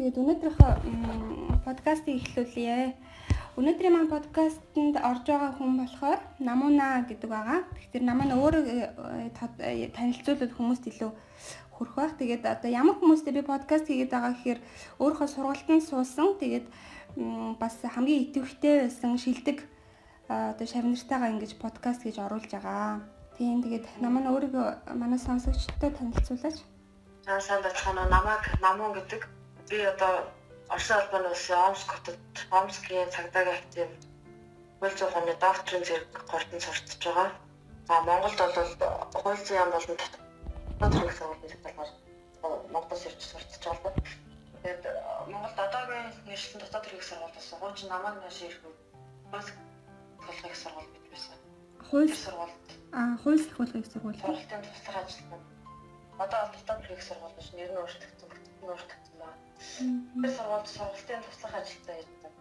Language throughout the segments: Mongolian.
тэгээд өнөөдрийнхөө подкастыг эхлүүлье. Өнөөдрийн маань подкастэнд орж байгаа хүн болохоор Намуна гэдэг байгаа. Тэгэхээр Намуна өөрөө танилцуулбал хүмүүст илүү хүрэх байх. Тэгээд одоо ямар хүмүүстэй би подкаст хийгээд байгаа гэхээр өөрийнхөө сургалтанд суусан. Тэгээд бас хамгийн идэвхтэй байсан шилдэг одоо шавнартайгаа ингэж подкаст хийж оруулж байгаа. Тийм тэгээд Намуна өөрийгөө манай сонсогчдод танилцуулаач. Сайн бацхан намайг Намун гэдэг. Би одоо Орос улбаны улсын Омск хотод Омскийн цагдаагийн актив хууль оны докторийн зэрэг гордон сурталж байгаа. Монголд бол хууль зүйн болон тодорхой сургуулийн талаар Монголоос ирж сурталж байгаа. Тэгээд Монголд одоогийн нийслэлийн дотоод хэрэг сургууль болсон. Хуучин намайг нааш ирэх хууль сахилгын сургууль бид байсан. Хууль сургууль. Хууль сахилгын сургууль. Сургалтын туслах ажил. Одоо дотоод хэрэг сургууль биш нэр нь өөрчлөгдсөн байна. Тэр сургалтын туслах ажилдаа ирсэн.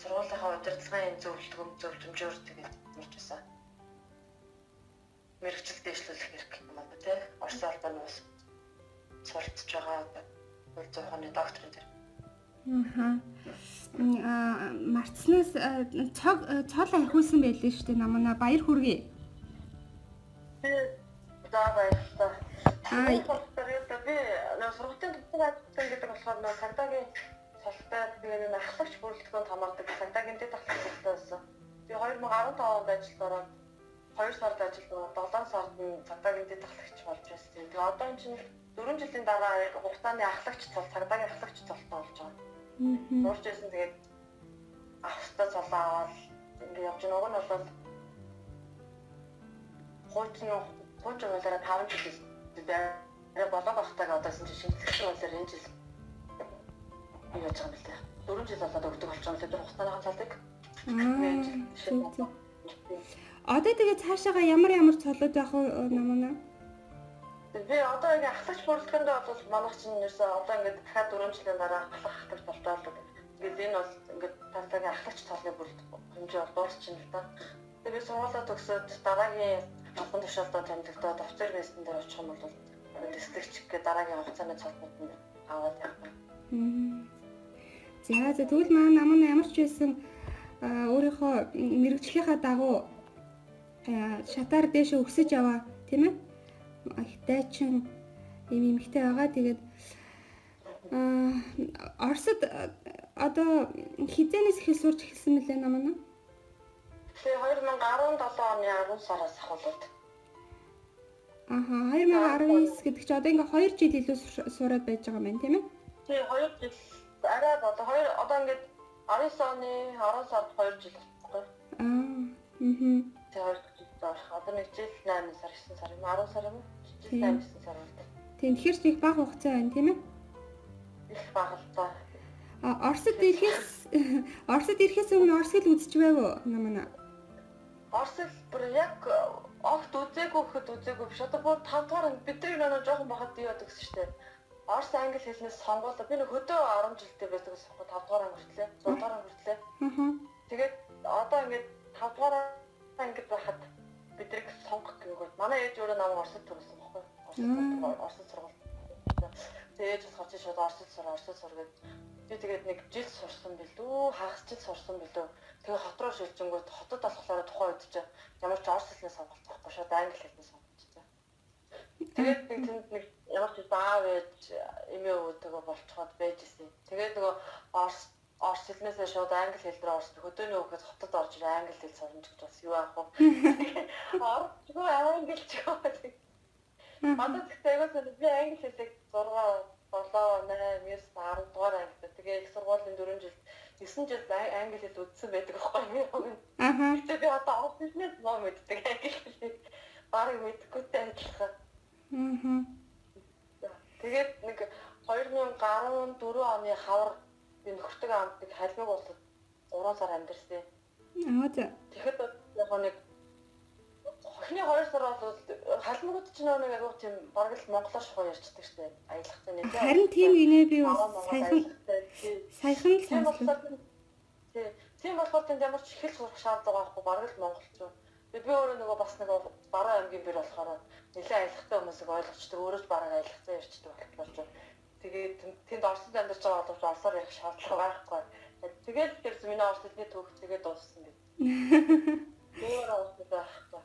Сургуулийнхаа удирдлагын зөвлөмжөөр тэгээд ирж байсан. Мэргэжил дэвшлүүлэх хэрэг юм байна тий. Орос улбаны улс сурталж байгаа хууль зүйн оны докторийн зэрэг. Марцнаас цол архиулсан байлээ шүү дээ Намуна баяр хүргэе. За баярлалаа. Би сургалтын туслах ажил гэдэг болохоор цагдаагийн салтай тэгээд ахлагч бүрэлдэхүүнд хамаардаг цагдаагийн дэд ахлагчтай байсан. Би 2015 онд ажилд ороод 2 сард ажилд ороод 7 сард нь цагдаагийн дэд ахлагч болж байсан. Тэгээд одоо энэ чинь 4 жилийн дараа хугацааны ахлагч цол цагдаагийн ахлагч цолтой болж байгаа. Уурч байсан тэгээд ахлагчтай цолоо аваад ингээд явж байгаа. Уг нь бол хуучин хуулиараа 5 жил болоо багтаага одоосэн чинь шинжилгээ хуулиар энэ жил юу яаж байгаа юм бэ? 4 жил болоод өгдөг болчихсон л тэр хугацааныхаа цалыг. Одоо тэгээд цаашаага ямар цолууд байх вэ Намуна? Би одоо ингээ ахлагч бүрэлдэхүүнд бол манайх чинь нэрсээ одоо ингээ дахиад 4 жилийн дараа ахлагч болтоолдог. Ингээд энэ бол ингээ тантагийн ахлагч цолны бүрэлдэхүүн хэмжээ бол дуусчихна л да. Тэгээд би сургуулаа төгсөөд дараагийн албан тушаалтад тэмдэглэдэг офицер байсан дээр очих юм бол дэслэгч гэдэг дараагийн хугацааны цолнууд нь аваад явах. За тэгвэл маань Намуна ямар ч байсан өөрийнхөө мэргэжлийнхаа дагуу шатаар дээшээ өсөж яваа тийм ээ. Ихтэйчин эмэгтэй байгаа. Тэгээд Оросд одоо хизээнээс их сурч эхэлсэн мөлий Намуна? Тэгээ 2017 оны 10 сараас ахуулаад. 2019 гэдэг чи одоо ингээ 2 жил илүү сураад байж байгаа юм байна тийм ээ? Тэгээ 2 жил арай одоо ингээд 19 оны 10 сард 2 жил болчихгүй. Тэгээ 2 жил одоо нэг жил 8 сар 9 сар 10 сар юм уу? Жил 8 9 сар болтой. Тэгэхээр ч их бага хугацаа байна тийм ээ? Их бага л та. Оросд ирэхээс өмнө Орос хэл үзэж байв уу Намуна? Орос хэл бүр яг огт үзээгүй биш. Одоо бүр 5 дахь бидний нэг жоохон бахад яваад өгсөн шүү дээ. Орос англи хэлнээс сонгуулаа. Би нэг хөдөө 10 жилдээ байдаг сонгоо 5 дахь анги хүртлээ. 6 дахь анги хүртлээ. Тэгээд одоо ингээд 5 дахь анги байхад бидрийг сонгох гэвэл манай ээж өөрөө намайг Оросд төрүүлсэн байхгүй. Оросд сургууль. Тэгээд ээж бас очиж шууд Оросд сур гэдэг. Би тэгээд нэг жил сурсан билүү, хагас жил сурсан билүү. Тэгээ хот руу шилжэнгүүт хотод болохоор тухайн үед чинь ямар ч Орос хэлний сонголт байхгүй шууд англи хэлний сонголттой. Тэгээд нэг тэнд нэг ямар ч баав ээж эмээ өвдөөгөө болцоход байж исэн. Тэгээд нөгөө Орос хэлнээсээ шууд англи хэл рүү орсон. Хөдөөний хүүхэд хотод орж англи хэл сурна гэж бас юу аах вэ? Орчгүй англи ч гоо. Манай тэгтээ би англи хэлийг 6 7 8 9 10 дугаар англи. Тэгээ их сургуулийн 4 жил 9 жил англи хэл үзсэн байдаг байхгүй юу? Тэгээ би одоо Орос хэлнээс нөө мэддэг англи хэлийг барыг мэдхгүйтэй ажиллах. Тэгээд нэг 2014 оны хавар би нөхөртөө амтдаг халмиг болоод 3 сар амьдэрсэн. Тэгэхэд яг нэг охины 2 сар бол халмигууд ч нэг агуу тийм бараг л монголоор шухуу ярьцдаг штэ аялахтай нэ. Харин тийм гинэ би саяхан сонслоо. Тийм болохоор тэнд ямар ч хэл сурах шаардлага байхгүй бараг л монголчууд. Би өөрөө нөгөө бас нэг баруун аймгийн бэр болохоор нэлээд аялахтай хүмүүсийг ойлгочтой өөрөө ч бараг аялахтай ярьчдаг болохоор Тэгээд тэнд Оросд амьдарч байгаа боловч Оросоор ярих шаардлага байхгүй. Тэгээд тэрс миний Орос хэлний түүх тэгээд дууссан би. Өөр Оросд байхгүй.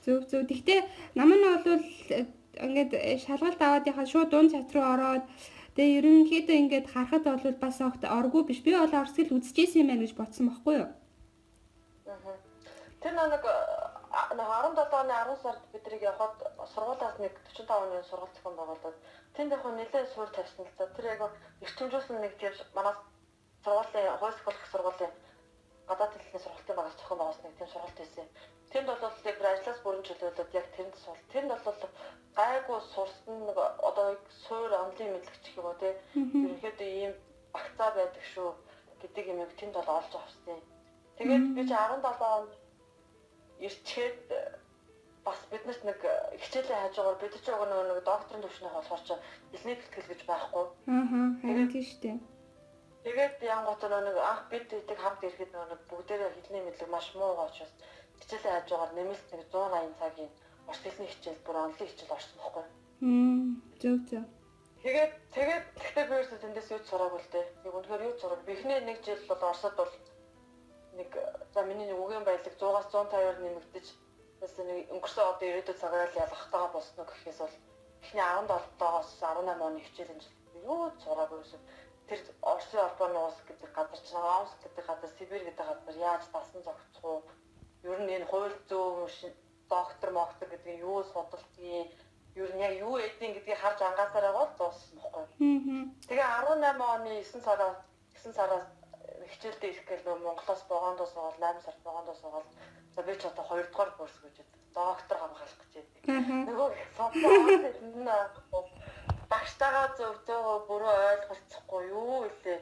Зөв. Гэхдээ нам нь бол ингээд шалгалт аваад яхаа шууд дунд чат руу ороод тэгээ ерөнхийдөө ингээд харахад бол бас огт оргүй биш. Би бол Орос хэл үзчихсэн юм байна гэж бодсон байхгүй юу? Тэр нэг 17 оны 10 сард биднийг явахад сургуулиас нэг 45 оны сургалт зохион байгуулад тэнд яг нэлээд суур тавьсан л та. Тэр яг эрчимжүүлсэн нэг тийм манай сургуулийн хойс болох сургуулийн гадаад хэлний сургалтын багаас зохион байгуулсан нэг тийм сургалт байсан. Тэнд бол яг ажлаас бүрэн чөлөөлөд яг тэнд суул. Тэнд бол гайгүй сурсан нэг одоо суур онлын мэдлэгч гэх юм уу те. Ерөнхийдөө ийм багцаа байдаг шүү гэдэг юм тэнд бол олж авсан. Тэгээд би 17 онд ирчээд бас биднэрт нэг хичээлийн хажуугаар бид ч уг нэг докторийн төвшний болохоор ч хэлний бэлтгэл гэж байхгүй. Харин тийм шүү дээ. Тэгээд янгот нэг анх бид тэдэг хамт ирэхэд нэг бүгдээрээ хэлний мэдлэг маш муу байгаа учраас хичээлийн хажуугаар нэмэлт нэг 180 цагийн орос хэлний хичээл бүр онлын хичээл орсон байхгүй. Зөв. Тэгээд гэхдээ би өөрсдөө тэндээс юу сураагүй л дээ. Нэг үнэхээр юу сураг. Эхний нэг жил бол Оросод бол нэг за миний нэг үгийн баялаг 100-аас 150-аар нэмэгдэж бас нэг өнгөрсөн одоо ирээдүйд цагаар л ялгахтайгаа босно гэхээс бол эхний 17-оос 18 оны хичээлийн жил юу сураагүй гэсэн. Тэр Оросын албаны уус гэдэг газар чинь Омск гэдэг газар, Сибирь гэдэг газар яаж дасан зогцох уу? Ер нь энэ хууль зүйн доктор гэдэг юу судалдгийг ер нь яг юу эдийн гэдгийг харж ангаасаар байгаа дууссан байхгүй. Тэгээ 18 оны 9 сараас хичээлдээ ирэх гээл нөгөө Монголоос богоондоос байгаа 8 сард богоондоос байгаа. За би ч одоо 2 дугаар курс гэж доктор хамгаалах гэж байдаг. Нөгөө содоо багштайгаа зөв бүрөө ойлголцохгүй юу илээ.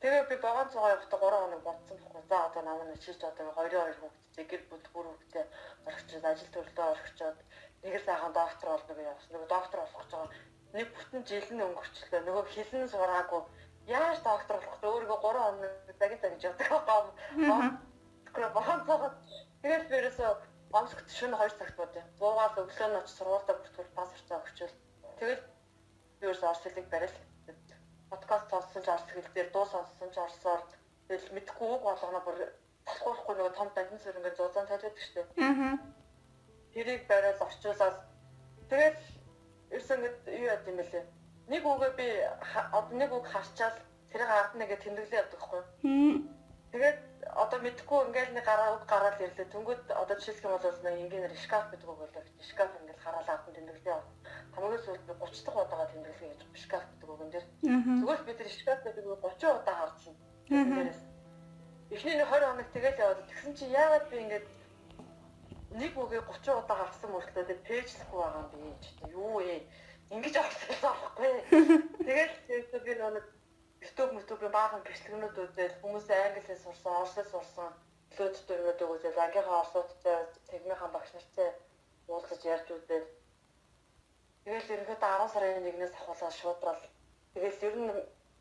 Тэгээ би богоон цугаа явахдаа 3 хоног бодсон байхгүй. За одоо намайг чиж одоо 2 хүүхэдтэй гэр бүл бүр хүүхэдтэй орхичод ажил төрлөө орхичод нэг л сайхан доктор болно гэж явсан. Нөгөө доктор болох гэж байгаа. Нэг бүтэн жил нь өнгөрчлөө. Нөгөө хэлэн сураагүй. Яаж доктор болох вэ? Өөрийгөө 3 хоног загтаа гэж яддаг байгаа. Богоон цугаа. Тэгээд би ерөөсөө Омскт шөнө 2 цагт бодё. Буугаад өглөө нь очиж сургуультай бүртгүүл пас урцаа өгчөөл. Тэгээд би ерөөсөө орос хэлийг барил. Подкаст сонссон ч орос хэл дээр дуу сонссон ч орсоор тэгэл мэдхгүй үг болгоно бүр болохгүй нөгөө том данчин сүрэнгээ зузаан тавьдаг штеп. Тэрийг бариад орчуулаад тэгээд ерөөсөө ингэ юу яд юм бэлээ. Нэг үгээ би одоо нэг үг харчаал тэрийг ард нэгэ тэмдэглээ явдаг хгүй. Тэгээд одоо мэдхгүй ингээл нэг үг гараад ирлээ. Тэнгүүд одоо жишээлх юм бол нэг ингээр шкаф гэдэг үг болоо. Шкаф ингээл хараал ард нь тэмдэглээ явдаг. Хамгийн сүүлд би 30 дахь удаага тэмдэглээ гэж шкаф гэдэг үгэн дээр. Тэгвэл би тэр шкаф гэдэг үг 30 удаа харсан. Тэрээс эхний 20 хоног тэгэл яваад тэгсэн чи яагаад би ингээд нэг үгээ 30 удаа харсан мөртлөө тэр пэйжлэхгүй байгаа юм би ч юу ээ ингэж авчихсан байхгүй. Тэгэл би нэг YouTube баахан бичлэгнүүд үзээд хүмүүсээ англи хэл сурсан, орос хэл сурсан, төлөвлөлтүүд үзээд ангийнхаа орсуудтай тэгмийнхэн багш нартай уулзаж ярьж үзээд тэгэл ерөнхийдөө 10 сарын 1-ээс ахуулаад шуудрал. Тэгэл ер нь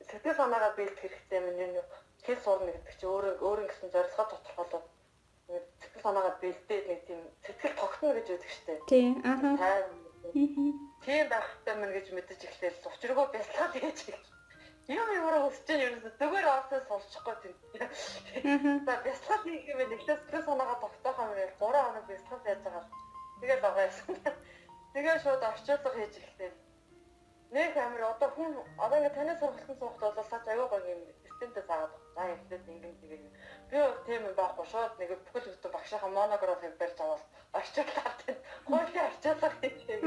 сэтгэл санаагаа биелдэх хэрэгтэй юм. Хэл сурна гэдэг чинь өөр гэсэн зорилгоо тодорхойлоод сэтгэл санаагаа биелдээд нэг тийм сэтгэл тогтно гэж яддаг штеп. Тийм байхтай мэн гэж мэдэж эхлээл учиргүй бясалгал хийж Ямар өсч чинь ерөөсөө зүгээр оосоо сурчихгүй тийм. За бясалгал хийх юм нэгээс сэтгэл санаагаа тогтоох юм гээд 3 хоног бясалгал яаж байгаа. Тэгээд байгаа юм. Тэгээд шууд орчуулга хийж эхлэв. Нэг амир одоо хүн одоо ингэ танай сургалтын суухт бол сац аюу гоё юм системтэй заагаад. За эхлээд ингэ тэгээд би тийм юм байхгүй шууд нэг бүхэл бүтэн багшийнхаа монографыг барьж аваад орчуулгаад хуулийн орчуулга хийчихээ.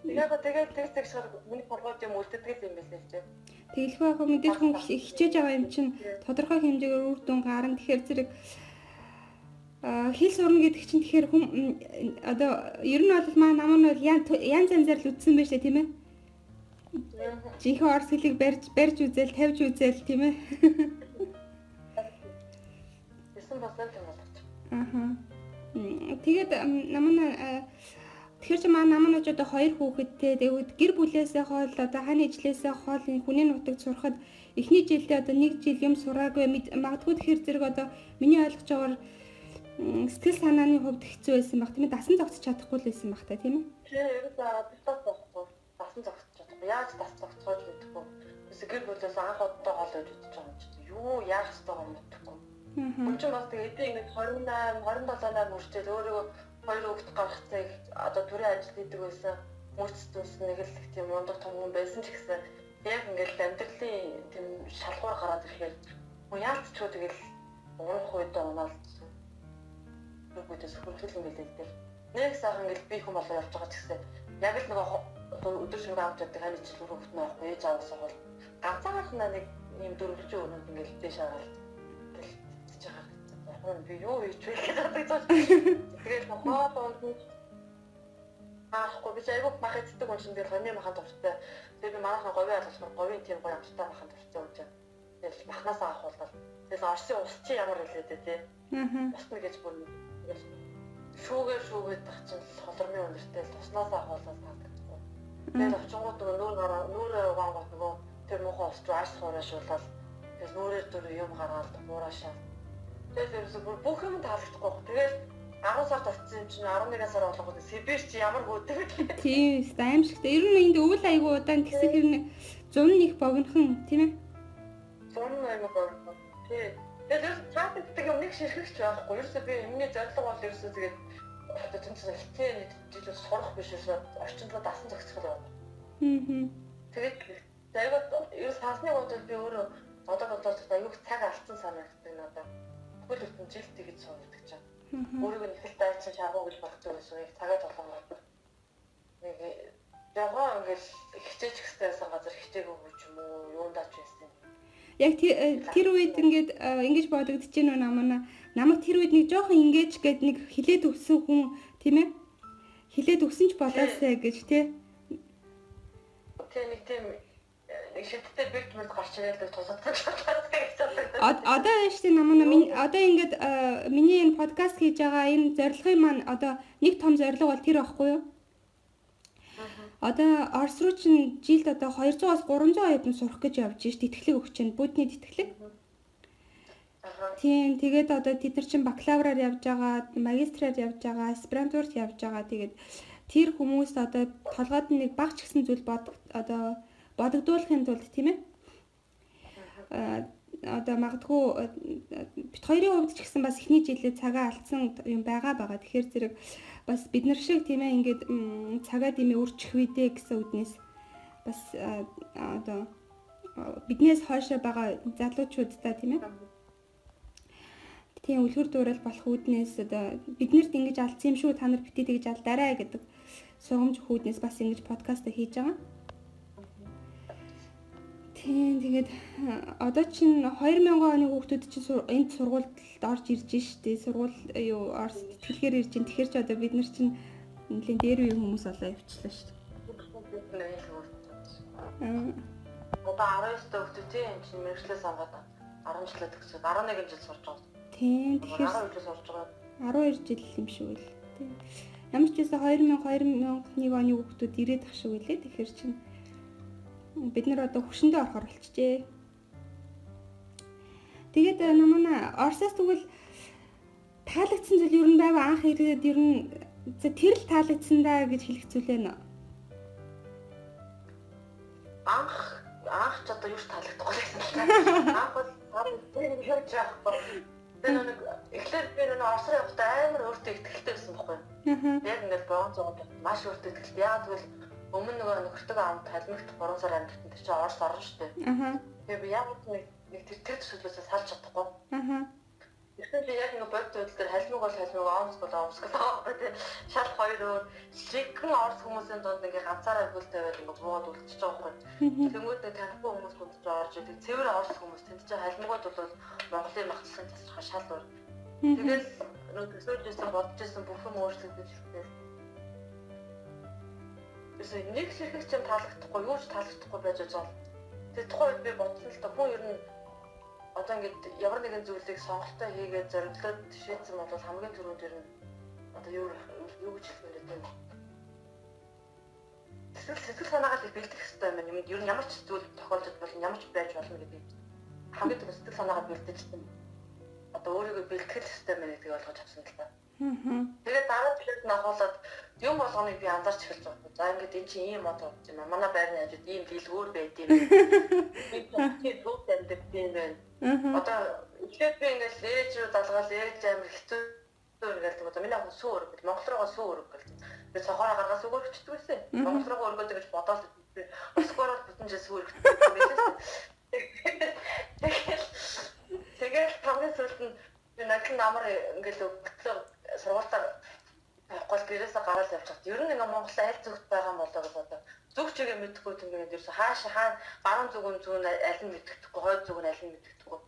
Тэгээд тэг шар миний програм юм үлддэг юм байна л тийм. Тэгэлгүй яг мэдээж хүн хичээж байгаа юм чинь тодорхой хэмжээгээр үр дүн гарна. Тэгэхээр зэрэг хэл сурна гэдэг чинь тэгэхээр хүн одоо ер нь бол маа нам нь бол янз янзаар л үтсэн байж тийм ээ. Жинхэнэ орос хэлийг барьж үзэл, тавьж үзэл тийм ээ. Тэсэн басна юм байна. Тэгээд тэгэхээр чи маа нам нь одоо 2 хүүхэдтэй тэгээд гэр бүлээсээ хоол одоо хааны ижлээсээ хоол хүний нутагт сурахад эхний жилдээ одоо 1 жил юм сураагүй магадгүй тэгэхээр зэрэг одоо миний ойлгож байгаагаар сэтгэл санааны хувьд хэцүү байсан баг тийм ээ дасан зогсож чадахгүй л байсан баг та тийм ээ. Тийм ерөөсөө дасан зогсож чадахгүй. чадахгүй. Яаж тасцогцоож мэдхгүй. Эсвэл гэр бүлээс анх удаа гол байж үзэж байгаа юм чи. Юу яах ёстойгоо мэдхгүй. Өчигдөр бас тэгээ эдээ ингэ 28, 27-аар мөрчөөл өөрийгөө 2 хүүхэд гаргацаа их одоо төрийн ажил хийдэг байсан. Мөрчтөөс нэг л тийм мундаг том хүн байсан ч гэсэн яг ингээл амьдралын тийм шалгуур гараад ирэхээр яалтчгүй тэгэл уурах үедээ унаал бүгдээс хөргөл ингээл дээ. Нэг сайхан ингээл би хүн болоо явж байгаа ч гэсэн яг л нэг өдөр шөнөгүй авч яддаг хань ичл хөргөлт нь авахгүй ээж аваасаа бол ганцаагаар нэг юм дөрвөлжин өрөөнд ингээл дэш хараад гэлж байгаа. Би юу хийж вэ гэдэг. Тэгээд нохоо бонд аахгүй би айгүй мах эцдэг хүн чинь би хоньны махан дуртай. Тэгээд би манайхан говийн алгасмар говийн тийм гоё амттай махан дуртай юм чинь. Тэгээд махнаас авах болол. Тэгээд Орсын ус чи ямар хэлээд те. Усна гэж бүр шүүгээ тах чинь холормын өндөртэй туснаас авах болол таадаг. Тэгээд очингууд нүүрээ угаангууд нөгөө тэр муухай ус руу арс хуурашуулаад тэгээд нүүрээр дүр юм гаргаад муураашаа. Тэгээд бүр бүх юм таалагдахгүй. Тэгээд 10 сар татсан юм чинь 11 сар болгоод Сибирь чи ямар хөөдөг вэ? Тийм, аимшигтай. Ер нь ингэ өвөл айгуу удаан тэгсэн хэрнээ зун их богинохон, тийм ээ? Зун аймаг богино. Тий. Тэгээд трафиктэй юм нэг ширхэгч байхгүй. Ерөөсөө би өмнө зорилго бол ерөөсөө тэгээд одоо тэнцэн хэлтээ нэг жилээс сурах биш ерөөсөө орчиндөө дасан зохицох юм. Тэгээд айгуу ерөөс хасны бодол би өөрөө одоо айгуу цаг алдсан санагддаг надад. Бүхэл бүтэн жил тэгж суудаг чам. Өөрийгөө нэг л дайцсан шагуу гэж боддог байсан. Яг цагаа толгоомод. Нэг яваа ингээл хичээж хэвчээсэн газар хичээгүй ч юм уу, юундаа ч байсан. Яг тэр үед ингээд ингэж бодогдож гэнэ намайг тэр үед нэг жоохон ингэж гээд нэг хилээд өгсөн хүн тийм ээ? Хилээд өгсөн ч болоосаа гэж тий. Нэг тийм шидтэй бэлт мэлт гарч ирээд тусаддаг шатлаад гэж боддог. Одоо яаж тийм одоо ингээд миний энэ подкаст хийж байгаа энэ зорилгын маань одоо нэг том зорилго бол тэр байхгүй юу? Одоо Орос руу чинь жилд одоо 200-аас 300 оюутан сурах гэж явж шít тэтгэлэг өгч чинь будний тэтгэлэг. Тийм тэгээд одоо тэд нар чинь бакалавраар явж байгаа, магистраар явж байгаа, аспирантурт явж байгаа. Тэгээд тэр хүмүүс одоо толгойд нэг багч гэсэн зүйл одоо бодогдуулахын тулд тийм ээ. Одоо магадгүй бит хоёрын хувьд ч гэсэн бас эхний жилээ цагаа алдсан юм байгаа. Тэгэхээр зэрэг бас бид нар шиг тийм ээ ингээд цагаа дэмий үрчих үедээ гэсэн үднээс бас одоо биднээс хойшоо байгаа залуучуудтай тийм ээ. Тийм үлгэр дуурал болох үднээс одоо биднэрт ингэж алдсан юм шүү та нар битээ тэгж алдараа гэдэг сургамж хүүднээс бас ингэж подкаст хийж байгаа. Тийм тэгээд одоо чинь 2000 оны хүүхдүүд чинь энд сургуульд орж ирж штэ сургууль юу Орос тэтгэлгээр ирж ин тэгэхээр ч одоо бид нар чинь нэлийн дээр үе хүмүүс олоо явчихлаа штэ. Одоо 19 дэх хүүхдүүд энэ чинь мэрэгчлээ сонгоод 10 жилээ төгсөөд 11 жил сурч байгаа. Тийм тэгэхээр 12 жил сурч байгаа. 12 жил юм шиг үл. Тийм. Ямар ч байсан 2001 оны хүүхдүүд ирээд ах шиг үлээ. Тэгэхээр чинь бид нар одоо хөшөндөө орохоор болчихжээ. Тэгээд намаа Оросоос тэгвэл таалагдсан зүйл ер нь байга анх ирээд ер нь тэр л таалагдсан даа гэж хэлэх зүйл байна. Анх ч одоо юу ч таалагдахгүй байсан. Анх бол тэр хийж яахгүй. Тэр нэг эхлээд би нэг Орос руу явахдаа амар өөртөө ихтэй байсан байхгүй. Яг ингээд богон зогод маш өөртөө ихтэй. Яг тэгвэл өмнө нөгөө нөхөртөө амт халмигт 3 сар амьдсан тэр чинь Орос орно шүү дээ. Тэгээ би яг нэг тэр төсөлөөсөө салж чадахгүй. Тэгсэн чинь яг нэг бодит байдал дээр халмиг бол халмиг, оомс бол оомс гэдэг байгаа. Шал хоёр өөр жигэн Орос хүмүүсийн донд ингээ ганцаараа хөлтэй байл ингээ буугаад үлдчихэж байгаа байхгүй. Тэнгүүд нэг танихгүй хүмүүс хүндж орж идэг. Цэвэр Орос хүмүүс тэнд чинь халмигуд бол Монголын махцсан засах шал өөр. Тэгэл нөгөө төсөөлжсэн бодож исэн бүх юм өөрчлөгдөж ирсэн. Эсвэл нэг ширхэг ч таалагдахгүй, юу ч таалагдахгүй байж байгаа. Тэр тухайд би бодсон л та хүн ер нь одоо ингээд ямар нэгэн зүйлийг сонголтоо хийгээд зориглоод шийдсэн бол хамгийн түрүүнд ер нь одоо юу гэж хэлмээр байна. Сэтгэл санаагаа бэлдэх хэрэгтэй юм. Ер нь ямар ч зүйл тохиолдож болно, ямар ч байж болно гэдэг. Хамгийн түрүү сэтгэл санаагаа бэлдэж одоо өөрийгөө бэлтгэх хэрэгтэй юм гэдгийг ойлгож авсан л та. Тэгээд дараа жилд нь ахуулаад юм болгоныг би анзаарч эхэлж байгаа. За ингээд эн чинь ийм мод болж байна. Манай байрны хажууд ийм дэлгүүр байд юм. Би тэгээд бүгд амьд тийм байна. Одоо эхлээд би ингээд ээж рүү залгаал ээж амир хэцүү үргэлж одоо миний ах сүү өргөл Монгол руугаа сүү өргөл. Тэгээд цохороо гаргаас өгөрчдөг байсан. Монгол руугаа өргөөд гэж бодоод өсгөрөөр бүтэн жил сүү өргөдөг байсан. Тэгээд хамгийн сүүлд нь би нахин намар ингээд өгдлөө сургуультаар гол гэрээсээ гараад явж байгаа. Ер нь ингээ Монгол аль зүгт байгаа юм болоо гэж одоо зүг чигээ мэдхгүй тэгээд ерөөсө хаашаа хаана баруун зүг нь аль нь мэддэхгүй, хойд зүг нь аль нь мэддэхгүй.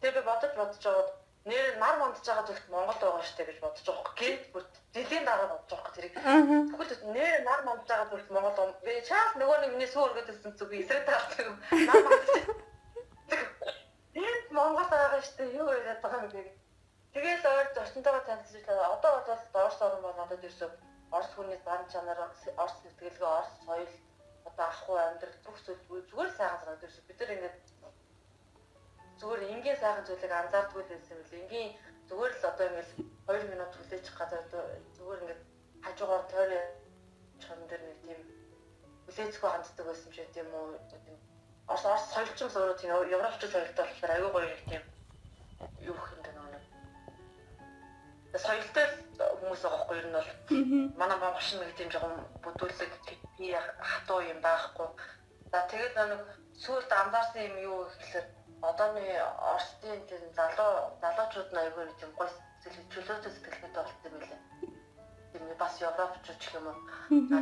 Тэгээд би бодож байгаа нэр нар мандж байгаа зүгт Монгол байгаа штэ гэж бодож байгаа. Гэнт бүр жилийн дараа бодож байгаа тэрийг. Тэгвэл нэр нар мандж байгаа зүгт Монгол би чаас нөгөө нэг миний сүү өргөдсөн зүг эсрэг таардаг юм. Нар мандж. Энд Монгол байгаа штэ юу яриад байгаа юм бэ? Тэгээд өөр зочнтойгоо танилцуулаад одоо бол Орос орн бол одоо ерөөсөө Орос хүний зан чанар, Орос сэтгэлгээ, Орос соёл, одоо ахгүй амьдрал бүх зүйл зүгээр сайхан санаад ерөөсөө бид нар ингээд зүгээр энгийн сайхан зүйлийг анзаардгүй байсан юм л энгийн зүгээр л одоо ингээд 2 минут хүлээж гадаа зүгээр ингээд хажуугаар тойроо чон дээр нэг тийм хүлээцгүй ханддаг байсан ч гэдэм үү. Орос соёлчин өөрөө тийм европч соёлтой болохоор аюу гоё тийм юу гэх юм бэ нөө соёлтой хүмүүс аахгүй ер нь бол манай Монгол шиг нэг тийм жоохон бүдүүлэг би хатуу юм байхгүй. За тэгээд нэг сүүлд анзаарсан юм юу гэхээр одооны Оросын тийм залуучууд нь аюу нэг тийм гоё чөлөөтэй сэтгэлгээтэй болтой юм билээ. Тийм бас европч гэх юм уу.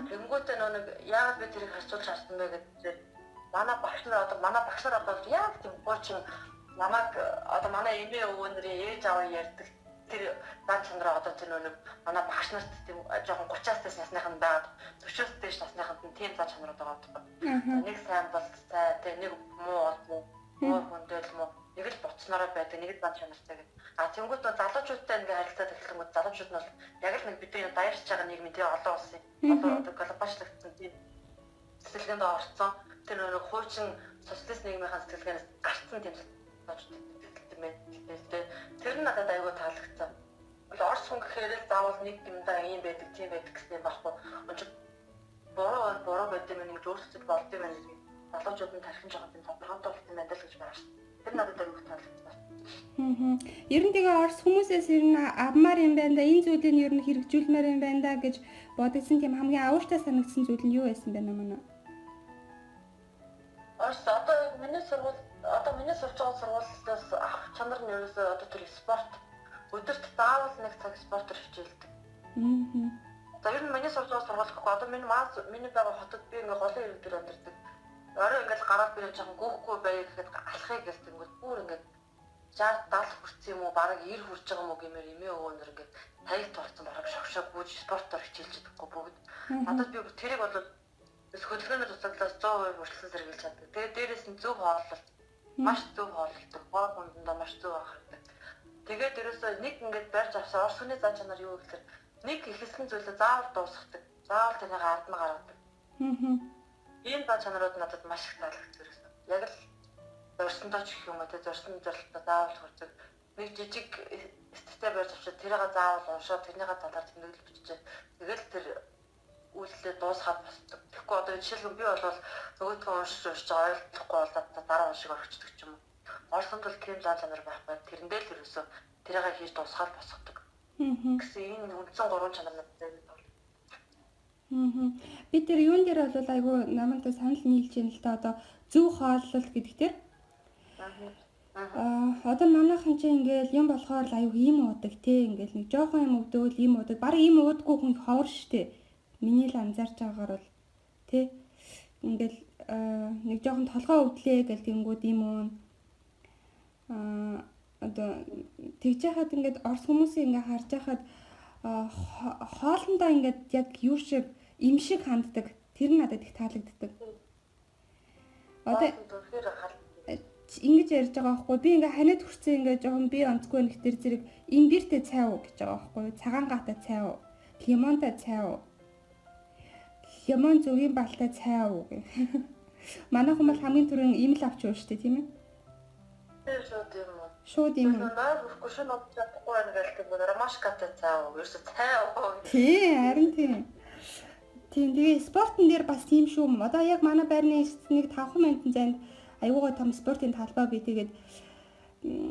Тэнгүүтээ нэг яагаад би тэрийг харьцуулж харсан бэ гэдэг манай багш нар одоо яг тийм гоочин намайг одоо манай эмээ өвгөнөрийн ээж аваа ярьдаг тэр зан чанараа одоо тэр нэг манай багш нарт тийм жоохон 30-аас дээш насныхан байгаад 40-аас дээш насныханд нь тийм зан чанарууд байгаа гэдэг. Нэг сайн бол цай тэг нэг муу бол муу хүндэл муу нэг л боцноороо байдаг нэг л зан чанартай гэдэг. Тэнгүүт залуучуудтай ингээ харилцаад эхлэнгүүт залуучууд нь бол яг л нэг бидний даяарч байгаа нийгмийн тийм олон улсын одоо глобалчлагдсан тийм сэтгэлгээнд орцсон тэр нэг хуучин социалист нийгмийн сэтгэлгээнээс гарцсан тийм тэр нь надад аягүй таалагдсан. Орос хүн гэхээр л заавал нэг юмдаа ийм байдаг, тийм байдаг гэсэн юм байхгүй. Өнч бороо байдаг юм нэг өөрсдөд болд юм байна. Залуучууд нь тархин жоо тийм тодорхойтой болсон байна л гэж байна шүү. Тэр надад аягүй таалагдсан. Ер нь тэгээ Орос хүмүүсээс ер нь авмаар юм байна да, энэ зүйлийг ер нь хэрэгжүүлмээр юм байна да гэж бодсон тийм хамгийн авууштай санагдсан зүйл нь юу байсан бэ намаа? Орос одоо миний сургууль миний сурч байгаа сургуулиас авах чанар нь ерөөсөө одоо тэр спорт өдөрт заавал нэг цаг спортоор хичээлдэг. За ер нь миний сурч байгаа сургууль гэхгүй одоо миний байгаа хотод би ингээ голын иргэдээр амьдардаг. Орой ингээл гараад би жоохон гүйхгүй байя гэхэд алхахыг гэлтэнгүүт бүр ингээд 60-70 хүрсэн юм уу бараг 90 хүрч байгаа юм уу гэмээр эмээ өвгөнөр ингээд таяг турцсан бараг шогшоо гүйж спортоор хичээлж чадахгүй бүгд. Надад би тэрийг бол хөдөлгөөнөөр тусаглаас 100% хүртэлсэн сэргийлж чаддаг. Тэгээд дээрээс нь зөв хооллолт маш зөв хооллолдог. Боо хүндээ маш зөв ахдаг. Тэгээд ерөөсөө нэг ингээд барьж авсан Орос хүний зан чанар юу гэхээр нэг ихэлсэн зүйлээ заавал дуусгадаг. Заавал тэрийг ард нь гаргадаг. Ийм зан чанарууд надад маш их таалагдсан ерөөсөө. Яг л зорьсондоо ч гэх юм уу те зорьсон зорилтоо заавал хүрдэг. Нэг жижиг эстеттэй барьж авчаад тэрийг заавал уншаад тэрнийхээ талаар тэмдэглэж бичиж тэгэл тэр үйлдэлээ дуусгаад босдог. Тэгэхгүй одоо жишээлбэл би бол нөгөөдгөө уншиж ойлгохгүй бол дараа уншиг орчихдаг ч юм уу. Оросонд бол тийм зан чанар байхгүй. Тэрэндээ л ерөөсөө тэрийг хийж дуусгаад босгодог. Гэсэн энэ үндсэн 3 чанар надад байна. Би тэр юун дээр бол айгүй намайг санал нийлж байна л да одоо зөв хооллолт гэдэг тэр. Одоо манайхан чи ингээл юм болохоор л аюу ийм уудаг те ингээл нэг жоохон юм өвдөвөл ийм уудаг. Бараг ийм уудаггүй хүн ховор штэ. Миний л анзаарч байгаагаар бол те ингээл нэг жоохон толгой өвдлээ гэл тэнгүүд ийм уу. Одоо тэгж яхад ингээд Орос хүмүүсийг ингээ харж яхад хоолндоо ингээд яг юу шиг им шиг ханддаг. Тэр нь надад их таалагддаг. Одоо ингэж ярьж байгаа байхгүй би ингээ ханиад хүрсэн ингээ жоохон би онцгүй нэг тэр зэрэг имбиртэй цай уу гэж байгаа байхгүй цагаан гаатай цай уу лимонтой цай уу лимон зөвгийн балтай цай уу гэх манай хүмүүс хамгийн түрүүн ийм л авч уу штэ тийм ээ Шууд юм. Нойр хүрхгүй шин одож чадахгүй байна гэдэг нь ромашкатай цаа уу. Ерөөсө цай уу. Тий, харин тийм. Тийм тэгээ спортын дээр бас тийм шүү. Одоо яг манай байрны нэг 5 минутын зайд аюугаа том спортын талбай бий. Тэгээд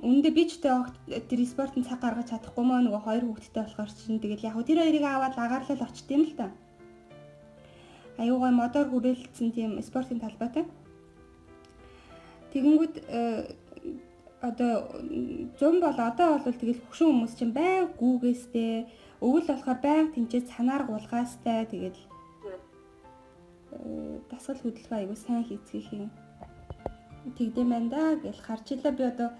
үндэ би ч тэр спортын цаг гаргаж чадахгүй маа нөгөө хоёр хүүхэдтэй болохоор чинь тэгээд яг тэр хоёрыг аваад агаарлал очт юм л та. Аюугаа модоор хүрээлцсэн тийм спортын талбайтай. Тэгэнгүүт одоо зүүн бол одоо бол тэгэл хөшин хүмүүс чинь байн гүүгээстэй өвөл болохоор байн тэнцээ цанаар гулгаастай тэгэл дасгал хөдөлгөөн аягүй сайн хийцгийх юм. Тэгдэм байна да гэж харж илаа би одоо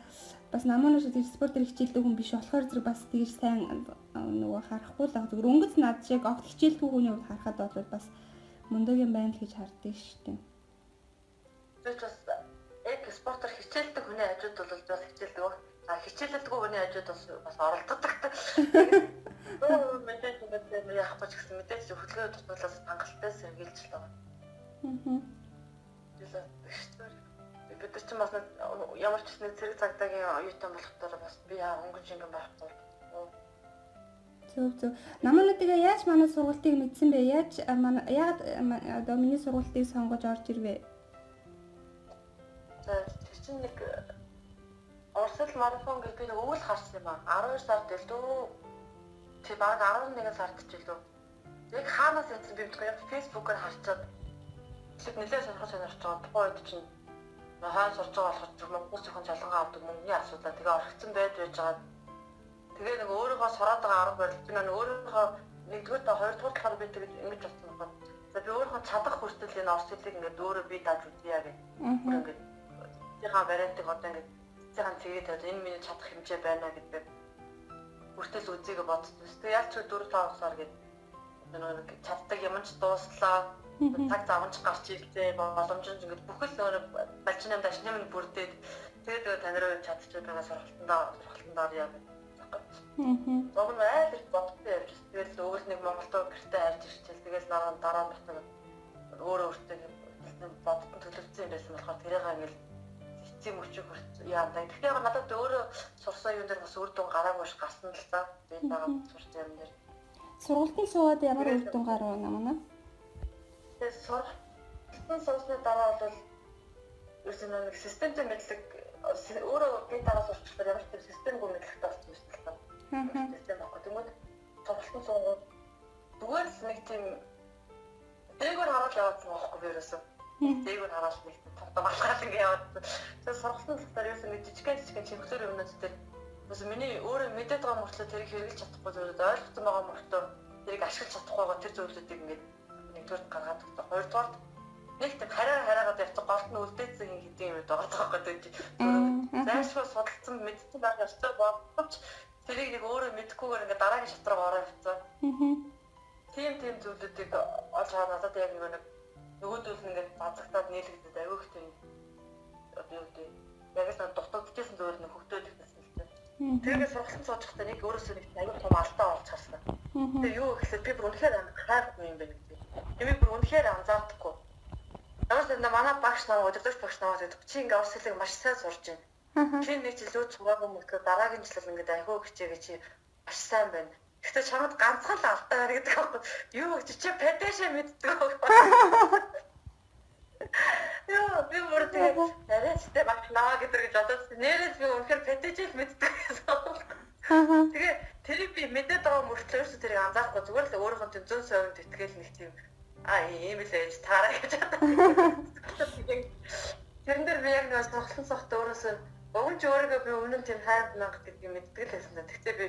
бас намуунаас тэр спортер хичээлдэг хүн биш болохоор зэрэг бас тэгж сайн нөгөө харахгүй л баг зөв өнгөц над шиг огт хичээлдэг хүний хувьд харахад бол бас мундаг юм байна л гэж харддаг шүү дээ. Тэгээд бас яг спортер хичээлдэг хүний хажууд бол бас хичээлдэг. Хичээлдэггүй хүний хажууд бас оролддог. Мэдээж ингээд яах гэж гэсэн мэдээж хөдөлгөөний тусмалаас хангалттай сэргийлж л байгаа. Бид ч бас ямар ч нэг зэрэг цагдаагийн оюутан болохдоор бас би өнгөн шингэн байх бол зөв. Намаануудыг яаж манай сургалтыг мэдсэн бэ? Яаж яг одоо миний сургалтыг сонгож орж ирвэ? За чинь нэг Оросл марафон гэж би нэг өвөл харсан юм аа. 12 сард дэлдөө. Тэг баг 11 сард ч илүү. Яг хаанаас энэ би мэдгүй яг фэйсбүүкээр харчаад тэг нэлээд сонирхож байгаа. Тухайд чинь хаан сурж байгаа болохоор Монгол зөвхөн жалангаа авдаг мөнгөний асуудал. Тэгээ орхицсан байж байгаа. Тэгээ нэг өөрийнхөө сураад байгаа арга барил би нэг өөрийнхөө нэгдүгээр та хоёрдугаар талаар би тэгэж ингэж бодсон байна. За би өөрийнхөө чадах хүртэл энэ орс хэлийг ингээд өөрөө би дааж үзье гэх. Ингээд яхаа вариантыг одоо ингээд цахан тэгээд энэ миний чадах хэмжээ байна гэдэг хүртэл үзьегээ бодсон. Тэгээ яг ч 4-5 сар гэдэг нэг чаддаг юм ч дууслаа. Цаг заванч гарч ирлээ боломж нь ингээд бүхэл нөр балчнам дашнам бүрдээд тэгээд тань руу чадчих байгаа сургалтандаа яа гэх. Зогн айл их бодтой явж. Тэгэл өөр нэг Монголдөө гэртээ харж ирчихэл тэгэл дараа нь батна өөрөө өөртөө бодсон төлөвлөсөн юм байсан болохоор тэрийг ингээд эцсийн мөчөг яа даа. Тэгэхээр яг надад өөрөө сурсан юм дээр бас үр дүн гараагүй ш гарсан л та. Би байгаа сурсан юм дээр. Сургалтын суугаад ямар үр дүн гарав намаа? Тэгээд сургалтын суусны дараа бол ерөөсөө нэг системтэй мэдлэг өөрөө би дараа сурчлаар ямар ч системгүй мэдлэгтэй болсон юм шиг байна. Систем багт тэгмээд сургалтын суугаад зүгээр л нэг тийм дээгүүр хараад явуулсан байхгүй би ерөөсөө. Дээгүүр хараад нэг том алхаад ингэ яваад. Тэгээд сургалтын суугаар ерөөсөө нэг жижигхэн чимхлэр юмнууд дээр бас миний өөрөө мэдээд байгаа мөртлөө тэрийг хэрэгжилж чадахгүй зүйлүүд ойлгосон байгаа мөртлөө тэрийг ашиглаж чадахгүй байгаа тэр зүйлүүдийг ингээд нэгдүгээр гаргаад өгсөн. Хоёрдугаар нэг тийм хараагаад явчих голд нь үлдээсэн хэдийн юм байгаа таахгүй дээ. Зайлшгүй судалсан мэдсэн байх ёстой боловч тэрийг нэг өөрөө мэдэхгүйгээр ингээд дараагийн шат руу ороо явцсан. Тийм зүйлүүдийг олж хараад надад яг нэг нөгөөдөл нь ингээд базагтаад нийлэгдээд авих тийм одоо юу гэдэг яг л дутагдчихсан зүйл нэг хөвтөөд ихсэн л дээ. Тэгээд сургалтын сууж байхдаа нэг өөрөөсөө нэг аюул том алдаа олж харсан. Тэгээ юу гэхэлээ би бүр үнэхээр хайртай юм байна гэдэг. Ямиг бүр үнэхээр анзаардаггүй. Ямарс энэ манай багш намайг өдөртөж багш намайг гэдэг чи ингээ орос хэлийг маш сайн сурж байна. Чи нэг жил зүүж сураагүй мөртөө дараагийн жил ингээд айхуу хичээгээ чи маш сайн байна. Гэхдээ чамд ганцхан л алдаа байна гэдэг аахгүй. Юу гэж чи пэдэшэ мэддэг аахгүй. Яа би бүр тэгээ арайчтай багш наа гэдэг гэж бодсон. Нэрээс би үнэхээр пэдэжэл мэддэг гэсэн. Тэгээ тэрийг би мэдээд байгаа мөртлөө ерөөсөө тэрийг анзаарахгүй зүгээр л өөрийнхөө тийм 100% тэтгэл нэг тийм ийм л ээж таараа гэж бодсон. Тэрэн дээр би яг нэг сургалтын сохт өөрөөсөө өгөн ч өөрийгөө би өмнө нь тийм хайр мянга гэдгийг мэддэг л байсан. Тэгтээ би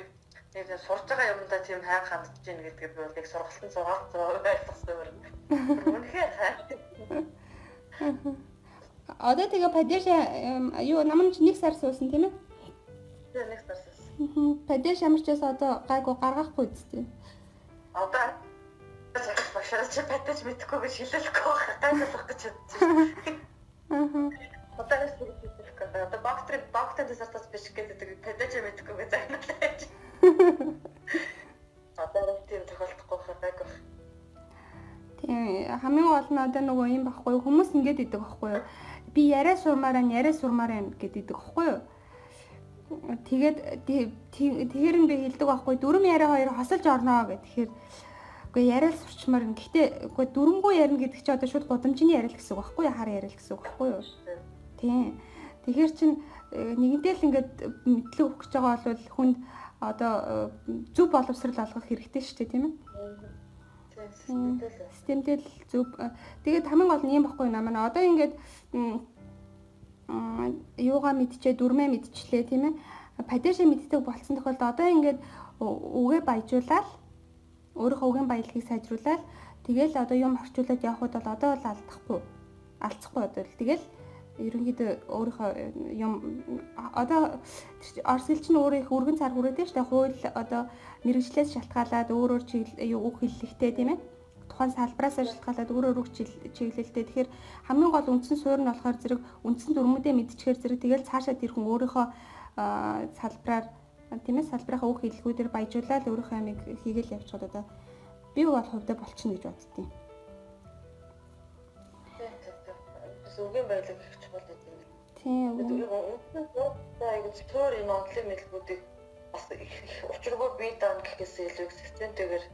нэг сурж байгаа юмдаа тийм хайр хандж гин гэдгийг би яг сургалтын суугаад ойлгосон юм. Үнэхээр хайртай. Одоо тэгээ падеш юу намын 1 сар суусан тийм ээ? Тэгээ 1 сар суусан. Падеш ямар ч бас одоо гайгүй гаргахгүй үстэй. Одоо багшаа чи падэж мэдэхгүй гэж хэлэлэхгүй гайхах гэж бодсон. Одоо яс хэлэхгүй. Одоо доктор диссертац биш гэдэг падэж мэдэхгүй гэж загнаалаа. Одоо тийм тохиолдохгүй гайхах. Тийм хамгийн гол нь одоо нөгөө юм байхгүй хүмүүс ингэж идэг байхгүй юу? Би яриа сурмаар юм гэдэг байхгүй юу? Тэгээд тэгэхээр би хэлдэг байхгүй дөрөв яриа хоёр хосолж орноо гэх. Тэгэхээр үгүй яриа л сурчмаар юм. Гэхдээ үгүй дөрөнгөө ярина гэдэг чи одоо шууд гудамжны яриа л гэсэн үг байхгүй юу? Хар яриа л гэсэн үг байхгүй юу? Тийм. Тэгэхээр чин нэгэнтэй л ингээд мэдлэг өгөх гэж байгаа бол хүнд одоо зөв боловсрал олгох хэрэгтэй шүү дээ, тийм ээ? Системдэл зөв. Тэгээд хамгийн гол нь юм баггүй наа манай одоо ингээд юугаа мэдчихээ дүрмээ мэдчихлээ тийм ээ. Падешаа мэддэг болсон тохиолдолд одоо ингээд үгээ баяжуулаад өөрийнхөө үгийн баялагийг сайжруулаад тэгэл одоо юм орчуулад явхад бол одоо бол алдахгүй одоо л тэгэл ерөнхийдөө өөрийнхөө юм одоо Орос хэл чинь өөрөө их өргөн цар хүрээтэй шүү дээ. Хууль одоо мэргэжлээс шалтгаалаад өөрөөр үг хэллэгтэй тийм ээ. Тухайн салбараас шалтгаалаад өөрөөр үг чиглэлтэй. Тэгэхээр хамгийн гол үндсэн суурь нь болохоор зэрэг үндсэн дүрмүүдээ мэдчихээр зэрэг тэгэл цаашаа тэр хүн өөрийнхөө салбараар тийм ээ салбарынхаа үг хэллэгүүдээр баяжуулаад өөрийнхөө амийг хийгээл явчихад одоо би бол хувьдаа болчихно гэж боддتي. Үгийн баялаг их чухал гэдэг юм. Тийм. Үндсэн айгуу зөвхөн энэ онцлог мэдлгүүдийг бас их учиргүй бие даан гэхээс илүү системтэйгээр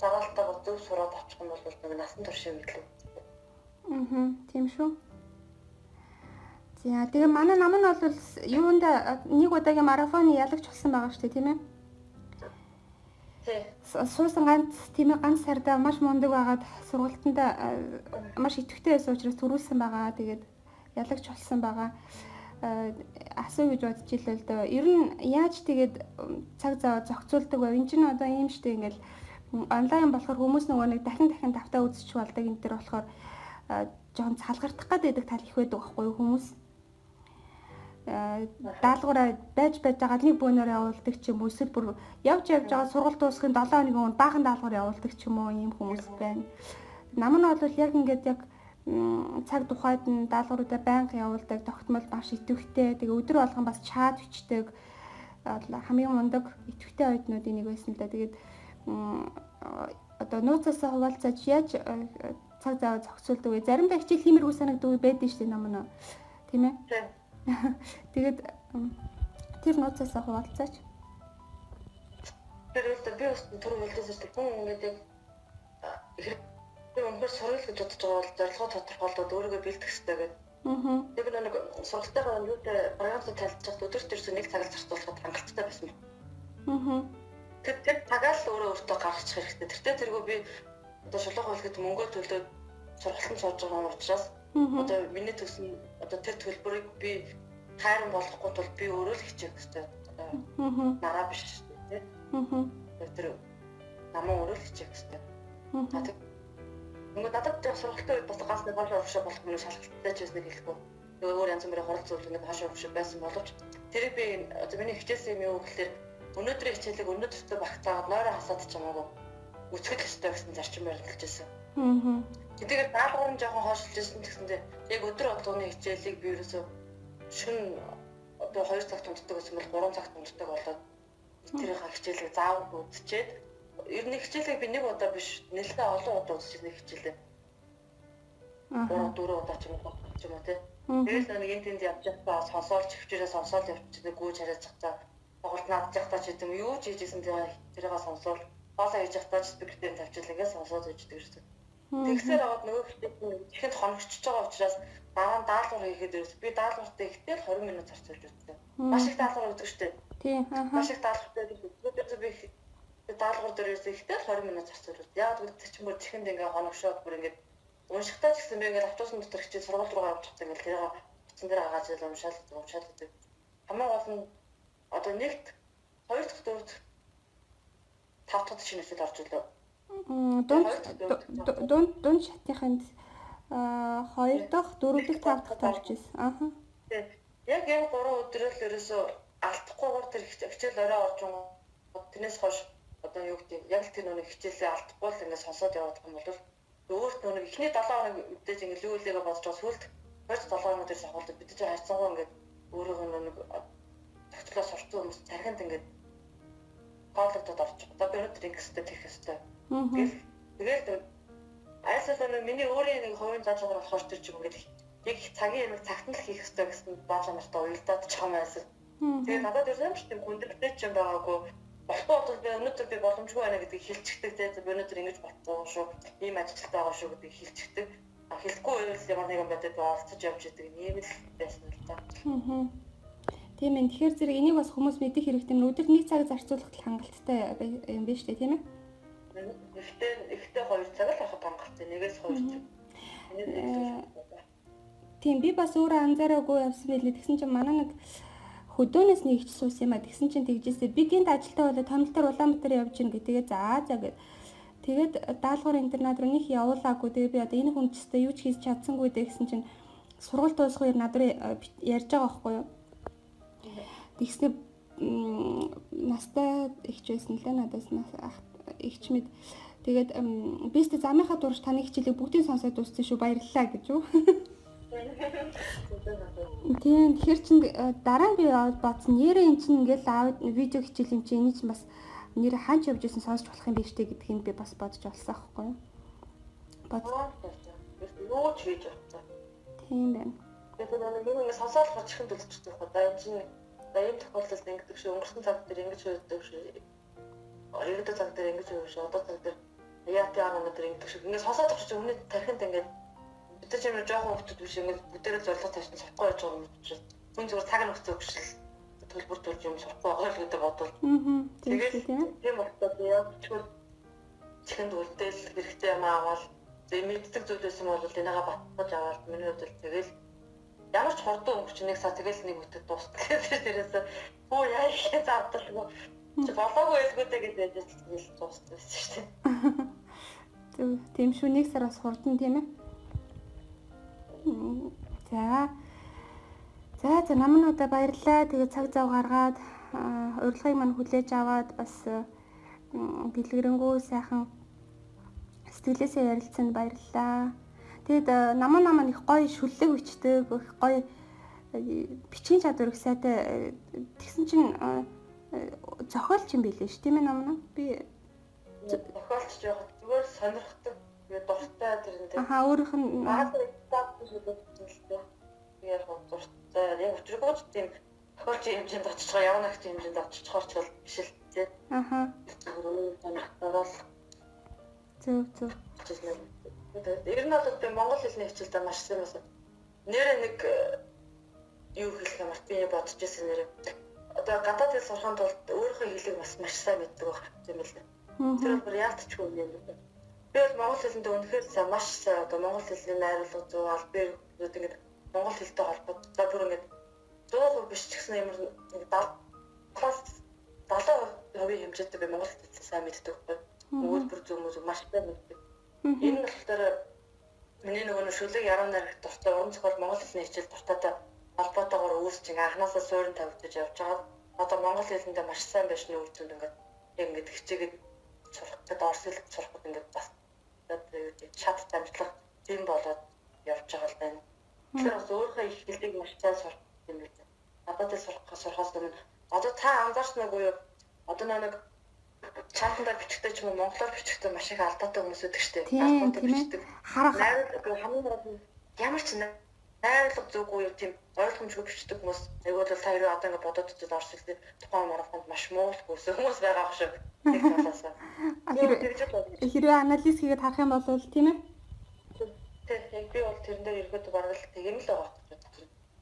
загаалтайгаар зөв сураад авчих юм бол нэг насан туршийн мэдлэг. Тийм шүү. За тэгээ манай нам нь бол юунда нэг удаагийн марафоны ялагч болсон байгаа шүү дээ тийм ээ. Суусан ганц тийм ээ ганц сарда маш мундаг байгаад сургалтанд маш идэвхтэй байсан учраас төрүүлсэн байгаа. Тэгээд ялагч болсон байгаа. Асуу гэж бодож илээ л дөө. Ер нь яаж тэгээд цаг зав зохицуулдаг вэ? Энд чинь одоо ийм штэ ингээл онлайн болохоор хүмүүс нөгөө нэг дахин давтаа үзчих болдог энэ төр болохоор жоохон цалгартах гэдэг тал их байдаг байхгүй юу хүмүүс? Даалгавраа байж байгаа нэг бөөнөр явуулдаг ч юм уу эсвэл бүр явж байгаа сургалт дуусахын 7 хоногийн өмнө баахан даалгавар явуулдаг ч юм уу ийм хүмүүс байна. Нам нь бол яг ингээд яг цаг тухайд нь даалгавруудаа байнга явуулдаг тогтмол маш идэвхтэй. Тэгээ өдөр болгон бас чат бичдэг хамгийн мундаг идэвхтэй оюутнуудын нэг байсан л да. Тэгээд одоо нууцаасаа хуваалцаж яаж цаг зав зохицуулдаг вэ? Заримдаа хичээл хиймэргүй санагддаг байдаг шүү дээ нам нь. Тийм ээ? Тэгээд тэр нууцаасаа хуваалцаач. Тэр үедээ би бас түрүү хэлдээсээ хүн ингээд өндөр сургал гэж бодож байгаа бол зорилгоо тодорхойлоод өөрийгөө бэлдэх хэрэгтэй гэдэг. Тэр нэг сургалтайгаа юутай програмтай тайлбарлах өдөр төрсөн нэг цаг зарцуулахад хангалттай байсан. Тэр цагаа л өөртөө гаргачих хэрэгтэй. Тэртээ тэргүй би одоо шулуун хууль гэдэг мөнгө төлөөд сургалтанд сууж байгаа учраас одоо миний төсөн одоо тэр төлбөрийг би хайран болгохгүй тул би өөрөө л хичээх хэрэгтэй. Одоо нараа биш тийм. Тэр намаа өөрөө л хичээх хэрэгтэй. Нөгөө надад сургалтын үед бас ганц нэг хошоо өгшөө болох юм шалгалттай ч байсан хэлэхгүй. Нөгөө өөр янз бүрийн хурал зүйл нэг хошоо өгшөө байсан боловч тэрийг би одоо миний хичээсэн юм юу гэхээр өнөөдрийн хичээлийг өнөөдөртөө багтаагаад нойроо хасаад ч хамаагүй үцгэл өстэй гэсэн зарчим барилдаж байсан. Тэгээд даалгавар нь жоохон хойшлж ирсэн гэсэндээ яг өдөр болгоны хичээлийг би ерөөсөө шөнө одоо 2 цагт унтдаг гэсэн бол 3 цагт унтдаг болоод тэрийн хичээлийг заавал үзчихэд ер нь хичээлийг би нэг удаа биш нэлээд олон удаа үзчихсэн нэг хичээлээ. 3-4 удаа ч юм уу тийм. Тэгээд нэг энэ тэнд явж байхдаа сонсоолч хөвчөрөө сонсоол явчихдаг гүйж хараад цацаа тоглолт наадчихтаа ч юм юу ч хийжсэн тэрийг сонсоол хоолоо хийж явахдаа ч спикертэй тавьчихлаа ингээд сонсоод үздэг гэсэн. Тэгсээр аваад нөгөө хичээл ихэд хоногчж байгаа учраас дараа нь даалгавар хийгээд ирсэн. Би даалгавартаа ихтэй 20 минут зарцуулж үзсэн. Маш их даалгавар өгдөг шүү дээ. Тийм. Маш их даалгавартай би даалгавар дээр ирсэн ихтэй 20 минут зарцуулж үзсэн. Яг үгүй чи мөр чихэнд ингээ хоногшоод бүр ингээ уншихтаа ч гэсэн би ингээ автобусны дотор хичээл сургууль руугаа явж байгаа ингээ тэрийг утсан дээр хагааж л уншаал үздэг. Хамгийн гол нь одоо нэгт 2 дахь 4 дахь 5 дахь шинэсэл орж ирлээ. Дунд шатныханд 2 дахь 4 дахь 5 дахь орж ирсэн. Яг 3 өдрөөл ерөөсөө алдахгүйгээр тэр хичээл орой орж байгаа. Тэрнээс хойш одоо юу гэдэг яг л тэр нэг хичээлээ алдахгүй л ингээд сонсоод яваад байгаа юм бол өөрт нэг эхний 7 хоног мэдээж ингээд лүүлээгээ бодож байгаа сүлд 2-7 хоног дээр сахалт бид чинь хайцангуу ингээд өөрөөгөө нэг тогтлоо сурцсан хүмүүс тархинд ингээд коолдод орж байгаа. Одоо би өнөөдөр ингэстэй тех хэвээр. Тэгээд айсаа нэг миний өөрийн нэг хувийн заалгаар болохоор тэр чинь ингээд яг цагийн нэг цагт л хийх хэрэгтэй гэсэн баалаа нартай уялдаад ч юм байсан. Тэгээд надад ерөөсөө ч тийм хүндэлтэй ч юм байгаагүй. Болохгүй бол би өнөөдөр би боломжгүй байна гэдгийг хэлчихдэг. Тэгээд өнөөдөр ингэж болохгүй шүү. Ийм ажилттай байгаа шүү гэдгийг хэлчихдэг. Хэлэхгүй байвал ямар нэгэн байдлаар би оролцож явж идэг юм л байсан л та. Тийм ээ. Тэгэхээр зэрэг энийг бас хүмүүс мэдэх хэрэгтэй юм. Өдөрт нэг цаг зарцуулах хангалттай юм биш үү, тийм ээ? Ихтэй 2 цаг л авах хангалттай. Нэгээс 2 цаг. Тийм би бас өөрөө анзаараагүй явсан байлээ. Тэгсэн чинь манай нэг хөдөөнөөс нэгч суусан юм а. Тэгсэн чинь тэгжээсээ би гинт ажилтаа болоо томилтоор Улаанбаатар явж гин гэдгээ за гэд. Тэгээд даалгавар интернат руу нэг явуулаагүй. Тэгээ би одоо энэ хүн ч гэсэн юу ч хийж чадсангүй дээ гэсэн чинь сургалт дуусах үеэр над руу ярьж байгаа байхгүй юу? Тэгснэ настай ихч байсан л надаас ихч мэд. Тэгээд бистэ замынхаа дурж таны хичээлийг бүгдийг сонсоод дууссан шүү баярлалаа гэж юу. Тийм тэгэхээр чин дараа нь би бодсон нэрээ эн чин ингээл аав видео хичээл юм чи эний чин бас нэр хаач явж исэн сонсч болох юм биш үү гэдгийг би бас бодож олсон аахгүй юу. Юу ч хийж байгаа. Тийм байна. Тэгээд нэг сонсоолох чихэнд үлдчихдэг хаа. Да энэ чинь ийм тохиолдолд ингэдэг шүү. Өнгөрсөн цаг дээр ингэж өгдөг шүү. Оройд цаг дээр ингэж өгдөг шүү. Одоо цаг дээр яа өнөдөр ингэдэг шүү. Ингээд сонсоод авчих чинь өмнө тархинд ингээд бид ч юм жоохон хөвгдөд биш ингээд бүгдээрээ зорилго тавьсан сурахгүй байж байгаа юм чинь. Хүн зүгээр цаг нөхцөө өгшөл төлбөр төлж юм сурахгүй байгаа л гэдэг бодвол. Тэгээд тийм болтой яа чигэл чихэнд үлдээл хэрэгтэй юм аваад мэддэг зүйлээс юм бол энийгээ батгаж аваад миний хувьд тэгэл ямар ч хурдан өнгөрч нэг сар тэгэл нэг үтэд дуустал гэдэг дээрээс оо яа их заавдалгүй чи болоогүй байлгүйтэй гэдэг тэгэл дуустал байсан шүү дээ. Зөв тийм шүү нэг сар бас хурдан тийм ээ. За намнуудаа баярлалаа. Тэгээ цаг зав гаргаад урилгыг мань хүлээж аваад бас дэлгэрэнгүй сайхан сэтгэлээсээ ярилцсанд баярлалаа. Тэгэд намаа их гоё шүллэг бичдэг, их гоё бичгийн чадвар их сайтай. Тэгсэн чинь зохиолч юм билээ ш, тийм ээ намаа? Би зохиолч жоох зүгээр сонирхдаг. Тэгээ дуртай тэрнтэй. Өөрийнх нь яг дуртай. Яг өчргөө ч тийм тохиолч хэмжээнд очиж байгаа, явна гэх хэмжээнд очиж чорч бол биш л тий. Зөв. Ер нь бол би монгол хэлний хичээлдээ маш сайн байсан. Нэрээ нэг юу хэлэх юм би бодож байсан нэрээ. Одоо гадаад хэл сурахын тулд өөрийнхөө хэлийг маш сайн мэддэг байх юм л. Тэр бол яалтчгүй юм байна. Би бол монгол хэлэндээ үнэхээр сайн маш сайн одоо монгол хэлний найруулга зүй албаар ингээд монгол хэлтэй холбоотой бүр ингээд 100% биш ч гэсэн ямар нэг 70% хэмжээтэй би монгол хэлийг сайн мэддэг байхгүй. Өгүүлбэр зөв маш сайн мэддэг. Энэ болохоор миний нөгөө шүлэг яруу найрагт дуртай уран зохиол монгол хэлний хичээл дуртайтай холбоотойгоор үүсчин анханасаа суурин тавьдаж явж байгаа. Одоо монгол хэлэндээ маш сайн байшны үйл зүйл ингээд хичээгээд сурахад орос хэл сурахад ингээд бас шат дамжлах тийм болоод явж байгаа л байна. Тэгэхээр бас өөрийнхөө их хэлийг маш сайн сурах юм байна. Гадаад хэл сурахаас өмнө одоо та анзаарснаагүй юу? Одоо нэг чатанда бичгтэй ч юм уу монголоор бичгтэй маш их алдаатай хүмүүс үүдэг штеп. Тийм харах ямар ч найруулга зүггүй юу тийм ойлгомжгүй бичдэг хүмүүс айгуул та хоёроо одоо ингээд бодоод очиж орс хэлтэй тухайн марафонд маш муулгүй хүмүүс байгаа ах шиг нэг талаасаа. Хэрвээ анализ хийгээд харах юм бол тийм ээ. Тийм би бол тэрэн дээр ерөөдөө бараг л тийм л байгаа.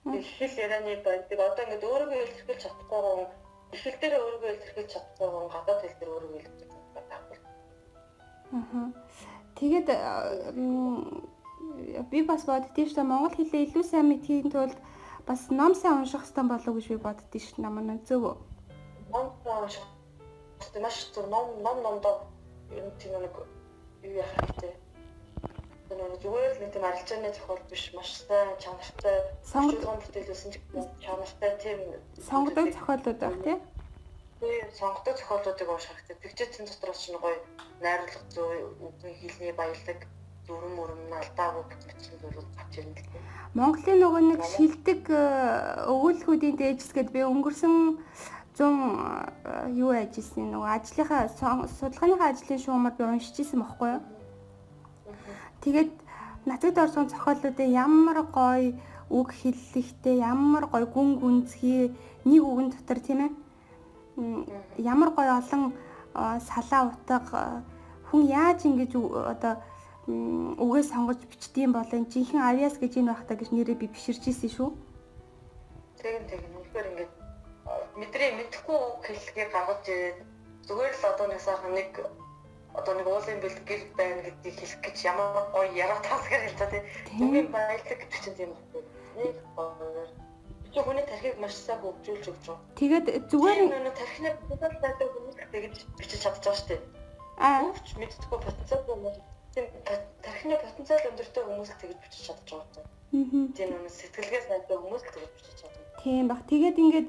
Хэл ярианы байдаг. Одоо ингээд өөрийгөө илэрхийлж чадахгүй гоо хэл дээр өөрийгөө илэрхийлж чадахгүй гоо гадаад хэл дээр өөрийгөө илэрхийлж чадахгүй. Тэгээд би бас боддtiin шүү дээ монгол хэлээ илүү сайн мэдхийн тулд бас ном сайн унших хэрэгтэй болов гэж би боддtiin шүү намаа зөв үү? Ном унших маш зөв номдоо юм тийм нэг юу яах хэрэгтэй. Нэг зүгээр л нэг тийм арилжааны зохиол биш маш сайн чанартай сонгогдсон бүтээлсэн ч чанартай тийм сонгогдсон зохиолууд баг тийм. Тийм сонгогдсон зохиолуудыг унших хэрэгтэй. Тэгчээсэн дотроос ч нэг гоё найруулга зүй үгийн хэлний баялаг дүрм алдаагүй бичсэн зүйлүүд гарч ирнэ л дээ. Монголын нөгөө нэг шилдэг өгүүлбэрүүдийн дээжс гэд би өнгөрсөн 100 юу ажилласан нөгөө ажлынхаа судалгааныхаа ажлын шуумаар би уншиж исэн байхгүй юу? Тэгээд нацагд орсон зохиолуудыг ямар гоё үг хэллэгтэй, ямар гоё гүн гүнзгий нэг үгэн дотор тийм ээ. Ямар гоё олон салаа утга хүн яаж ингэж одоо үгээ сонгож бичдэм бол энэ жинхэнэ авьяас гэж энэ байх та гэж нэрээ би биширж ийсэн шүү. Тэг үнэхээр ингээд мэдэхгүй үг хэллэгийг гаргаж ирээд зүгээр л одоо нэг сайхан нэг уулын бэлтгэл байна гэдгийг хэлэх гэж ямар гоё яруу таасгаар хэлж байгаа тийм. Үнэн баялаг гэж чинь тийм байна. Нэг гоё. Би хүний тархийг маш сайн хөгжүүлж өгч байгаа. Тэгээд зүгээр нэг тархины потенциал байдаг хүмүүс тэгж бичиж чадчих байгаа шүү дээ. Өвч мэддэггүй потенциал байна. Тийм тархины потенциал өндөртэй хүмүүс тэгж бичиж чадчих байгаа. Тийм нэг сэтгэлгээ сайтай хүмүүс тэгж бичиж чаддаг. Тийм баг. Тэгээд ингээд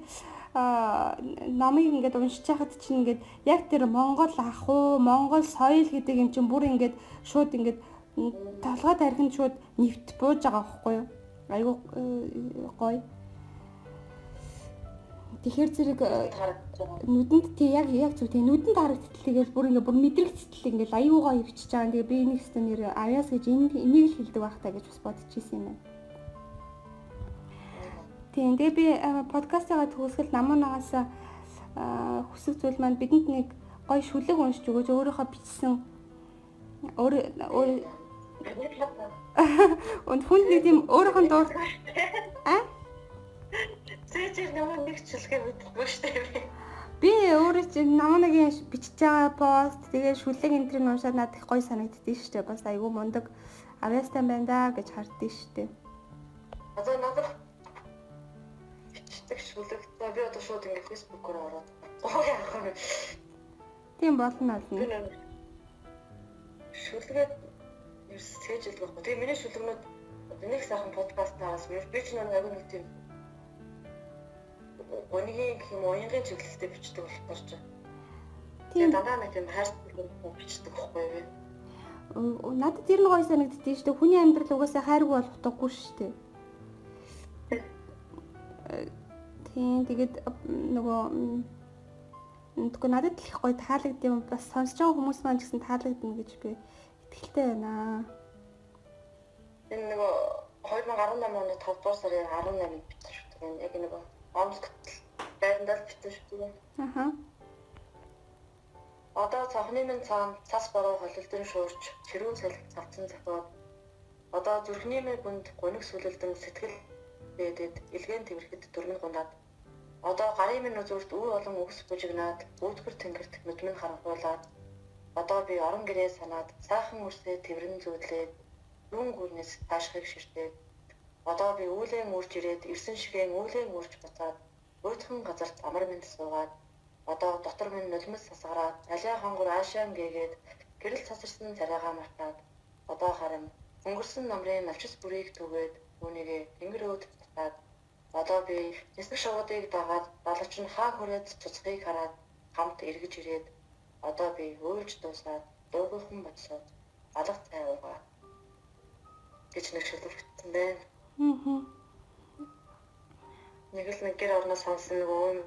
номыг ингээд уншиж байхад чинь ингээд яг тэр Монгол ах уу, Монгол соёл гэдэг юм чинь бүр ингээд шууд ингээд толгой тархинд шууд нэвт бууж байгаа байхгүй юу? Айгу гоё. Тэгэхээр зэрэг нүдэнд тий яг зүг тий нүдэнд харагдтал тэгэл бүр мэдрэгцтэл ингээд аюу гоё бичиж байгаа. Тэгээ би нэг хэсэг нэр авьяас гэж энийг л хэлдэг байх та гэж бас бодчихсон юм байна. Тийм тэгээ би подкастаа төгсгөл намуунаас хүсэх зүйл маань бидэнд нэг гоё шүлэг уншиж өгөөч өөрийнхөө бичсэн хүн нэг тийм өөрийнхөө дуур Цэцэр намайг нэг чөлгээ мэдгүй шүү дээ. Би өөрөө чинь намаагийн бичиж байгаа пост тэгээ шүлэг энтрийг уншаад надад их гоё санагддээ шүү дээ. Бас айгүй мундаг авьяастай байна да гэж харддээ шүү дээ. Одоо надад бичдэг шүлэг би одоо шууд ингээд фэйсбүүкээр ороод яах вэ? Тийм болно. Шүлгээд ерөөс цээжилдэг байхгүй. Тэгээ миний шүлэгнүүд нэг сайхан подкастаас би ч нэг агуу нэг тийм гонгийн гэх юм уянгийн чиглэлтэй бичдэг болохоор ч. Тэгээ дандаа нэг тийм хайрцаг бичдэг байхгүй юу? Надад тэр нэг гоё санагддээ шүү дээ. Хүний амьдрал угаасаа хайргүй болох утгагүй шүү дээ. Тийм тэгээд нөгөө надад их гоё таалагдсан бас сонсож байгаа хүмүүс маань ч гэсэн таалагдана гэж би итгэлтэй байна. Энэ нөгөө 2018 оны 5 дугаар сарын 18-нд бичсэн шүү дээ. Яг нөгөө Омск байрандаа бичсэн шүү дээ. Аха. Одоо цонхны минь цаана цас бороо холилдон шуурч чирүүн салхи цавцсан захиад одоо зүрхний минь бүнд гуниг сүлэлдэн сэтгэл бэдэд илгэн тэрхэд дөрмөн гундаад одоо гарын минь үзүүрт үр олон өгс бүжигнаад үүдгэр тэнгэрт нүдмэн харанхуулаад одоо би орон гэрээ санаад сайхан үрсээ тэрвэрэн зүүдлээд юун гүрнэс таашхыг ширтээд одоо би үүлэн үрж ирээд ирсэн шигээн үүлэн үрж буцаад уйтхан газарт амар минь суугаад одоо дотор минь нулимс сасгараад алиа хонгор аашаан гээгээд гэрэл цасарсан царайгаа мартаад одоо харин өнгөрсөн намрын навчис бүрийг түгээд үүнийгээ тэнгэр өөд татаад одоо би нисэх шуудыг дагаад далавч нь хаа хүрээд цуцхыг хараад хамт эргэж ирээд одоо би уйлж дуусаад дуугийнхан бодсоод алга цай уугаа гэж нэг шүлэгтсэн байна. Нэг л нэг гэр орноос сонсон нэг өөм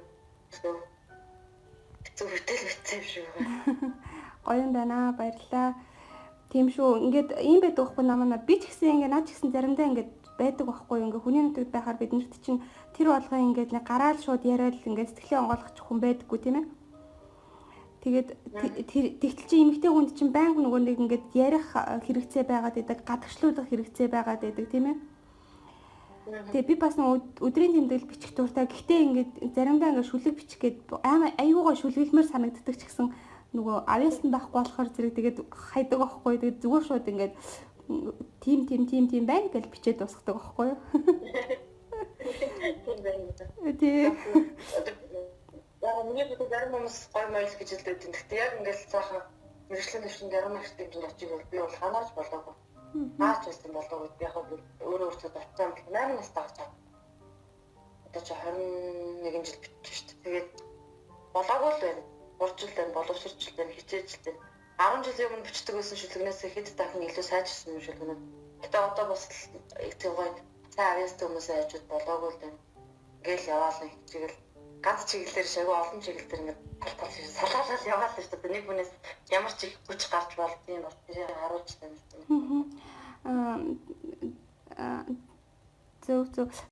хэцүү хөтөл битсэн юм шиг байна. Гоё юм байна. Баярлалаа. Тийм шүү. Ингээд ийм байдаг байхгүй намаа. Би ч гэсэн ингээд наад ч гэсэн заримдаа ингээд байдаг байхгүй юу. Ингээд хүний нутагт байхаар биднэрт чинь тэр болгоо ингээд нэг гараал шууд яриад ингээд сэтгэлээ онгойлгочих хүн байдаггүй тийм ээ. Тэгээд тэгтэл чи эмэгтэй хүнд чинь байнга нөгөө нэг ингээд ярих хэрэгцээ байгаад байдаг, гадагшлуулах хэрэгцээ байгаад байдаг тийм ээ. Тэгээ би бас өдрийн тэмдэглэл бичих дуртай. Гэхдээ ингээд заримдаа ингээд шүлэг бичих гээд аюугаа шүлгэлмээр санагддаг ч гэсэн нөгөө авьяас нь байхгүй болохоор зэрэг тэгээд хайдаг байхгүй. Тэгээд зүгээр шууд ингээд тим байна гэж бичээд дуусгадаг байхгүй юу? Тийм. Яг миний бид зарим хүмүүс гой мойл гэж хэлдэг. Гэхдээ яг ингээд цаахан мэрэгчлэн төвшин зарим ихтэй юм очиг бол би бол ханааж болоогүй. Хаач байсан болоогүй. Яг өөрөө өөртөө батсан 8 настай гарч байгаа. Одоо чи 21 жил бичсэн шүү дээ. Тэгээд болоогүй л байна. 3 жил байна, боловсрч жил байна, хичээж жил байна. 10 жилийн өмнө бичдэг байсан шүлгнээс хэд дахин илүү сайжирсан юм шүлгнүүд. Гэтэ одоо бас тийм гоё цаа авьяастай хүмүүсээ ажууд болоогүй л байна. Ингээл яваал нэг чиглэл ганц чиглэлээр шагуу олон чиглэлээр ингээд тал салаалал яваал шүү дээ. Нэг хүнээс ямар ч их хүч гарч болдгийг бас тэрийг харуулж байна. Зөв